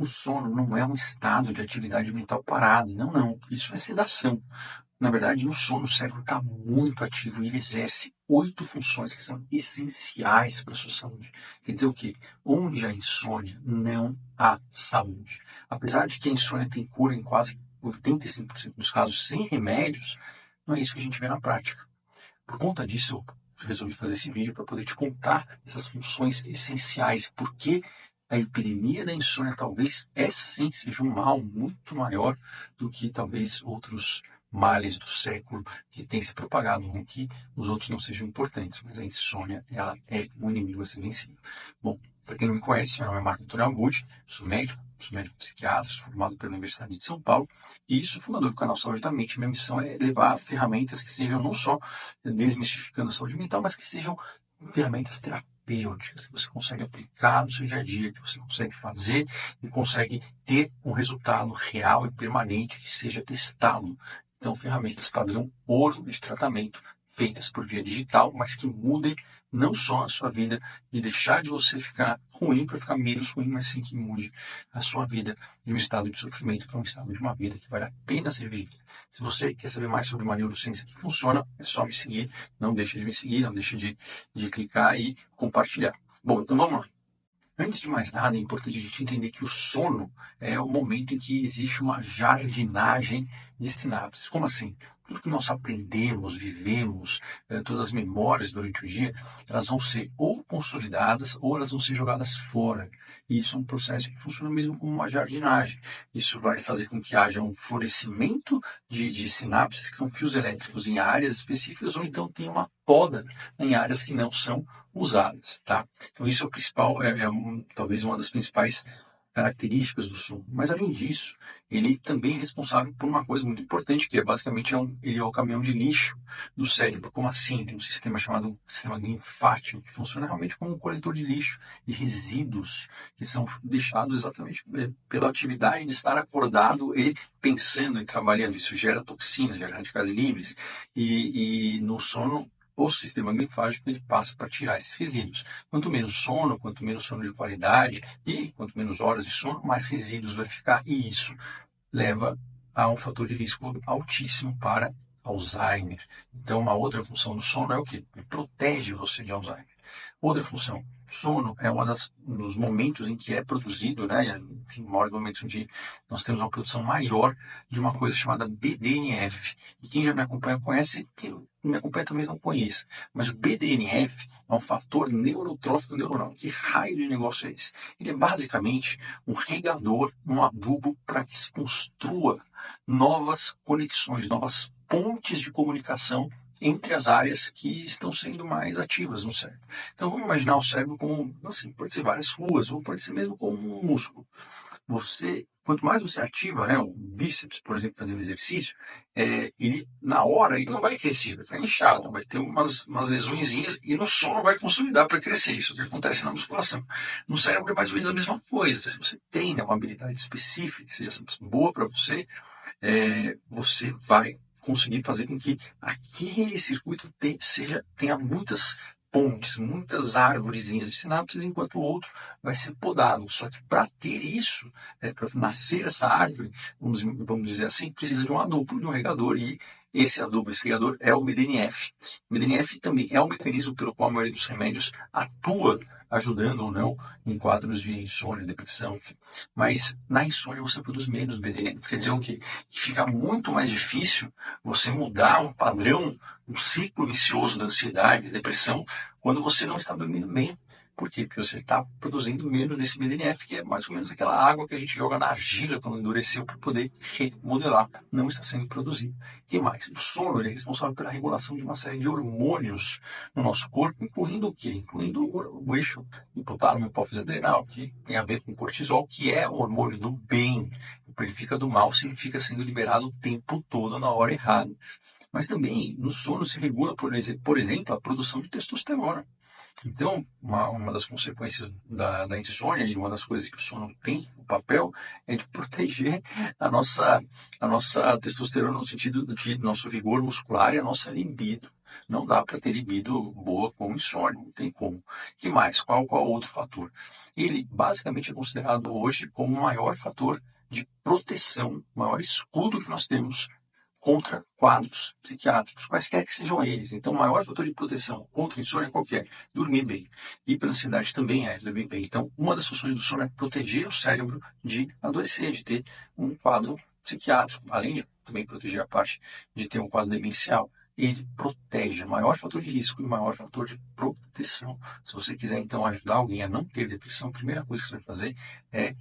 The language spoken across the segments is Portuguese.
O sono não é um estado de atividade mental parada, não, não. Isso é sedação. Na verdade, no sono, o cérebro está muito ativo e ele exerce 8 funções que são essenciais para a sua saúde. Quer dizer o quê? Onde há insônia, não há saúde. Apesar de que a insônia tem cura em quase 85% dos casos sem remédios, não é isso que a gente vê na prática. Por conta disso, eu resolvi fazer esse vídeo para poder te contar essas funções essenciais, porque a epidemia da insônia, talvez essa sim seja um mal muito maior do que talvez outros males do século que têm se propagado, não que os outros não sejam importantes, mas a insônia, ela é um inimigo a ser vencido. Bom, para quem não me conhece, meu nome é Marco Antônio Albucci, sou médico psiquiatra, sou formado pela Universidade de São Paulo e sou fundador do canal Saúde da Mente. Minha missão é levar ferramentas que sejam não só desmistificando a saúde mental, mas que sejam ferramentas terapêuticas que você consegue aplicar no seu dia a dia, que você consegue fazer e consegue ter um resultado real e permanente que seja testado. Então, ferramentas padrão ouro de tratamento, feitas por via digital, mas que mudem não só a sua vida, de deixar de você ficar ruim para ficar menos ruim, mas sim que mude a sua vida de um estado de sofrimento para um estado de uma vida que vale a pena ser vivida. Se você quer saber mais sobre uma neurociência que funciona, é só me seguir. Não deixe de me seguir, não deixe de clicar e compartilhar. Bom, então vamos lá. Antes de mais nada, é importante a gente entender que o sono é o momento em que existe uma jardinagem de sinapses. Como assim? Tudo que nós aprendemos, vivemos, todas as memórias durante o dia, elas vão ser ou consolidadas ou elas vão ser jogadas fora. E isso é um processo que funciona mesmo como uma jardinagem. Isso vai fazer com que haja um florescimento de sinapses, que são fios elétricos em áreas específicas, ou então tem uma poda em áreas que não são usadas, tá? Então isso é o principal, talvez uma das principais características do sono. Mas além disso, ele também é responsável por uma coisa muito importante, que é basicamente ele é o caminhão de lixo do cérebro. Como assim? Tem um sistema chamado sistema linfático, que funciona realmente como um coletor de lixo, de resíduos, que são deixados exatamente pela atividade de estar acordado e pensando e trabalhando. Isso gera toxinas, gera radicais livres. E no sono, o sistema linfático ele passa para tirar esses resíduos. Quanto menos sono de qualidade e quanto menos horas de sono, mais resíduos vai ficar. E isso leva a um fator de risco altíssimo para Alzheimer. Então, uma outra função do sono é o quê? Ele protege você de Alzheimer. Outra função, sono é um dos momentos em que é produzido, né, um maiores momentos onde nós temos uma produção maior de uma coisa chamada BDNF. E quem já me acompanha conhece, quem não me acompanha talvez não conheça. Mas o BDNF é um fator neurotrófico neuronal. Que raio de negócio é esse? Ele é basicamente um regador, um adubo para que se construa novas conexões, novas pontes de comunicação entre as áreas que estão sendo mais ativas no cérebro. Então vamos imaginar o cérebro como, assim, pode ser várias ruas, ou pode ser mesmo como um músculo. Quanto mais você ativa, né, o bíceps, por exemplo, fazendo exercício, ele, na hora, ele não vai crescer, vai ficar inchado, vai ter umas lesõezinhas e no sono vai consolidar para crescer. Isso é o que acontece na musculação. No cérebro é mais ou menos a mesma coisa. Se você treina uma habilidade específica, que seja boa para você, você vai conseguir fazer com que aquele circuito tenha muitas pontes, muitas árvorezinhas de sinapses, enquanto o outro vai ser podado. Só que para ter isso, para nascer essa árvore, vamos dizer assim, precisa de um adubo, de um regador, e esse adubo, esse regador é o BDNF. O BDNF também é um mecanismo pelo qual a maioria dos remédios atua, ajudando ou não em quadros de insônia, depressão, enfim. Mas na insônia você produz menos BDNF. Quer dizer o quê? Que fica muito mais difícil você mudar um padrão, um ciclo vicioso da ansiedade, da depressão, quando você não está dormindo bem. Por quê? Porque você está produzindo menos desse BDNF, que é mais ou menos aquela água que a gente joga na argila quando endureceu para poder remodelar. Não está sendo produzido. O que mais? O sono ele é responsável pela regulação de uma série de hormônios no nosso corpo, incluindo o quê? Incluindo o eixo hipotálamo e hipófise adrenal, que tem a ver com cortisol, que é o hormônio do bem. Ele fica do mal se ele fica sendo liberado o tempo todo na hora errada. Mas também no sono se regula, por exemplo, a produção de testosterona. Então, uma das consequências da insônia e uma das coisas que o sono tem o papel é de proteger a nossa, a nossa testosterona no sentido de nosso vigor muscular e a nossa libido. Não dá para ter libido boa com insônia, não tem como. Que mais? Qual outro fator? Ele basicamente é considerado hoje como o maior fator de proteção, o maior escudo que nós temos contra quadros psiquiátricos, quaisquer que sejam eles. Então, o maior fator de proteção contra a insônia é qual que é? Dormir bem. Hiperansiedade também é dormir bem. Então, uma das funções do sono é proteger o cérebro de adoecer, de ter um quadro psiquiátrico, além de também proteger a parte de ter um quadro demencial. Ele protege, é o maior fator de risco e o maior fator de proteção. Se você quiser, então, ajudar alguém a não ter depressão, a primeira coisa que você vai fazer é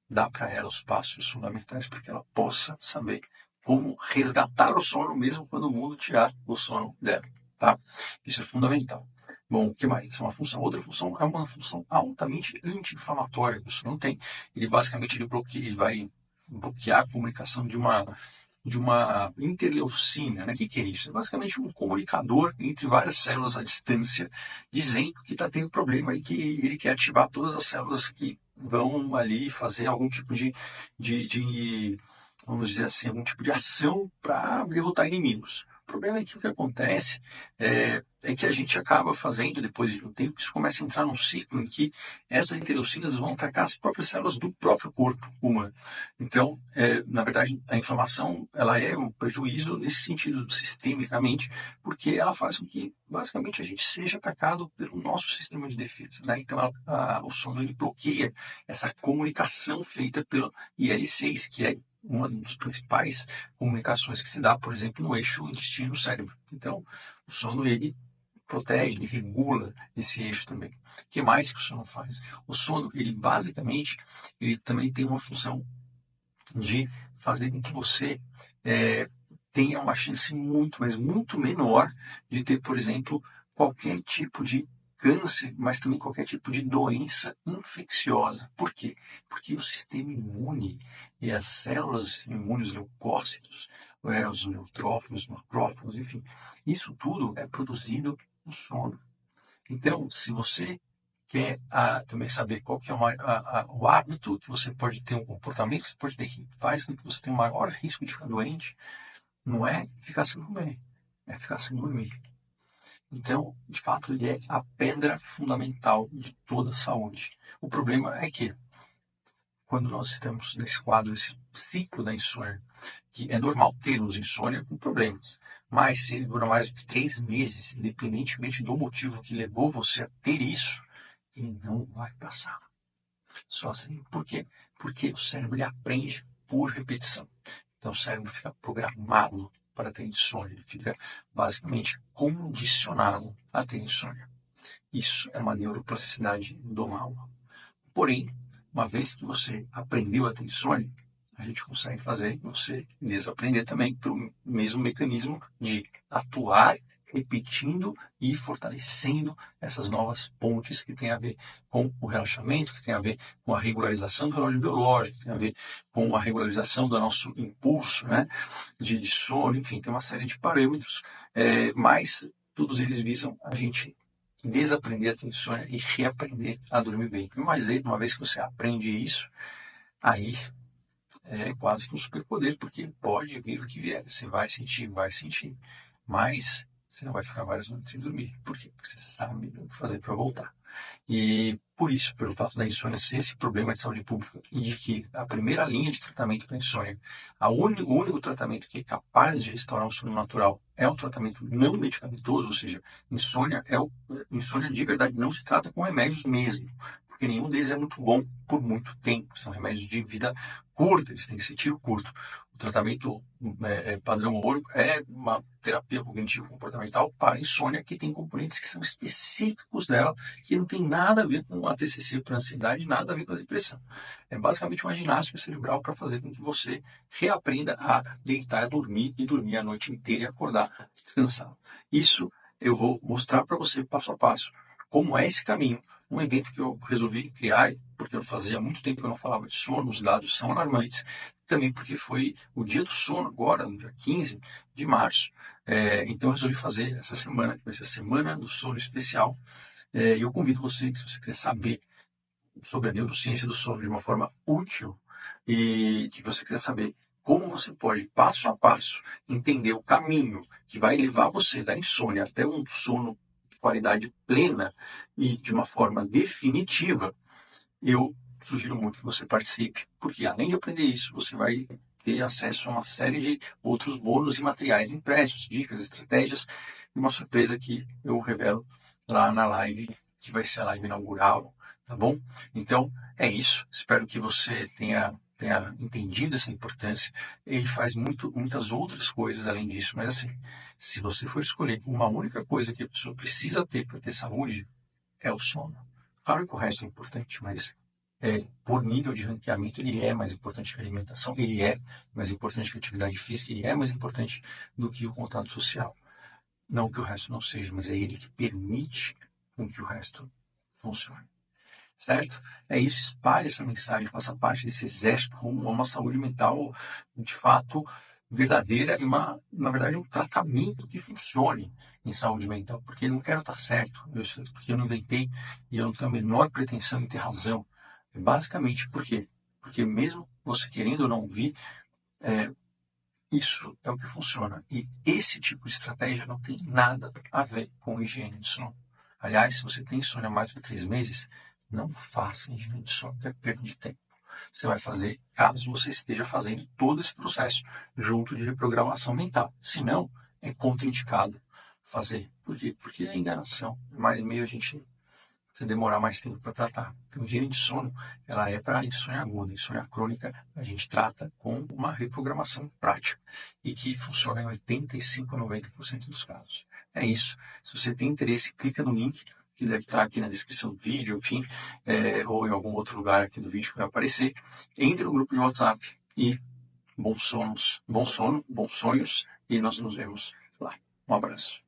dar para ela os passos fundamentais para que ela possa saber como resgatar o sono mesmo quando o mundo tirar o sono dela, tá? Isso é fundamental. Bom, o que mais? Isso é uma função. Outra função é uma função altamente anti-inflamatória que o sono tem. Ele basicamente ele vai bloquear a comunicação de uma interleucina, né? O que é isso? É basicamente um comunicador entre várias células à distância, dizendo que está tendo problema e que ele quer ativar todas as células que vão ali fazer algum tipo de vamos dizer assim, algum tipo de ação para derrotar inimigos. O problema é que o que acontece é que a gente acaba fazendo, depois de um tempo, isso começa a entrar num ciclo em que essas interleucinas vão atacar as próprias células do próprio corpo humano. Então, na verdade, a inflamação ela é um prejuízo nesse sentido, sistemicamente, porque ela faz com que, basicamente, a gente seja atacado pelo nosso sistema de defesa. Né? Então, o sono ele bloqueia essa comunicação feita pelo IL-6, que é uma das principais comunicações que se dá, por exemplo, no eixo intestino-cérebro. Então, o sono ele protege, ele regula esse eixo também. O que mais que o sono faz? O sono, ele basicamente, ele também tem uma função de fazer com que você tenha uma chance muito, mas muito menor de ter, por exemplo, qualquer tipo de câncer, mas também qualquer tipo de doença infecciosa. Por quê? Porque o sistema imune e as células do sistema imune, os leucócitos, os neutrófilos, os macrófagos, enfim, isso tudo é produzido no sono. Então, se você quer também saber qual que é o hábito que você pode ter, um comportamento que você pode ter que faz com que você tenha um maior risco de ficar doente, não é ficar sem comer, é ficar sem dormir. Então, de fato, ele é a pedra fundamental de toda a saúde. O problema é que, quando nós estamos nesse quadro, esse ciclo da insônia, que é normal termos insônia com problemas, mas se ele dura mais de 3 meses, independentemente do motivo que levou você a ter isso, ele não vai passar. Só assim. Por quê? Porque o cérebro ele aprende por repetição. Então o cérebro fica programado para ter insônia. Ele fica basicamente condicionado a ter insônia. Isso é uma neuroplasticidade do mal. Porém, uma vez que você aprendeu a ter insônia, a gente consegue fazer você desaprender também pelo mesmo mecanismo de atuar repetindo e fortalecendo essas novas pontes que tem a ver com o relaxamento, que tem a ver com a regularização do relógio biológico, que tem a ver com a regularização do nosso impulso, né, de sono, enfim, tem uma série de parâmetros, mas todos eles visam a gente desaprender a ter insônia e reaprender a dormir bem. Mas aí, uma vez que você aprende isso, aí é quase que um superpoder, porque pode vir o que vier. Você vai sentir, mas você não vai ficar várias noites sem dormir. Por quê? Porque você sabe o que fazer para voltar. E por isso, pelo fato da insônia ser esse problema de saúde pública e de que a primeira linha de tratamento para insônia, o único tratamento que é capaz de restaurar o sono natural é um tratamento não medicamentoso, ou seja, insônia de verdade não se trata com remédios mesmo, porque nenhum deles é muito bom por muito tempo. São remédios de vida curta, eles têm que ser tiro curto. O tratamento padrão ouro é uma terapia cognitivo-comportamental para insônia que tem componentes que são específicos dela, que não tem nada a ver com a TCC para ansiedade, nada a ver com a depressão. É basicamente uma ginástica cerebral para fazer com que você reaprenda a deitar, dormir e dormir a noite inteira e acordar descansado. Isso eu vou mostrar para você passo a passo como é esse caminho. Um evento que eu resolvi criar, porque eu fazia muito tempo que eu não falava de sono, os dados são alarmantes, também porque foi o dia do sono agora, no dia 15 de março. Então eu resolvi fazer essa semana, que vai ser a Semana do Sono Especial, Eu convido você, que se você quiser saber sobre a neurociência do sono de uma forma útil e que você quiser saber como você pode, passo a passo, entender o caminho que vai levar você da insônia até um sono de qualidade plena e de uma forma definitiva, eu sugiro muito que você participe, porque além de aprender isso, você vai ter acesso a uma série de outros bônus e materiais impressos, dicas, estratégias e uma surpresa que eu revelo lá na live, que vai ser a live inaugural, tá bom? Então, é isso. Espero que você tenha entendido essa importância. Ele faz muitas outras coisas além disso, mas assim, se você for escolher uma única coisa que a pessoa precisa ter para ter saúde, é o sono. Claro que o resto é importante, mas por nível de ranqueamento, ele é mais importante que a alimentação, ele é mais importante que a atividade física, ele é mais importante do que o contato social. Não que o resto não seja, mas é ele que permite com que o resto funcione. Certo? É isso, espalhe essa mensagem, faça parte desse exército rumo a uma saúde mental de fato verdadeira e na verdade, um tratamento que funcione em saúde mental, porque eu não quero estar certo, porque eu não inventei e eu não tenho a menor pretensão em ter razão. É basicamente por quê? Porque mesmo você querendo ou não ouvir, é, isso é o que funciona. E esse tipo de estratégia não tem nada a ver com higiene de sono. Aliás, se você tem insônia há mais de 3 meses, não faça higiene de sono, que é perda de tempo. Você vai fazer caso você esteja fazendo todo esse processo junto de reprogramação mental. Se não, é contraindicado fazer. Por quê? Porque é enganação. Mais meio a gente você demorar mais tempo para tratar. Então, higiene de sono, ela é para insônia aguda. Insônia crônica, a gente trata com uma reprogramação prática e que funciona em 85 a 90% dos casos. É isso. Se você tem interesse, clica no link que deve estar aqui na descrição do vídeo, enfim, ou em algum outro lugar aqui do vídeo que vai aparecer. Entre no grupo de WhatsApp e bons sonos, bom sono, bons sonhos, e nós nos vemos lá. Um abraço.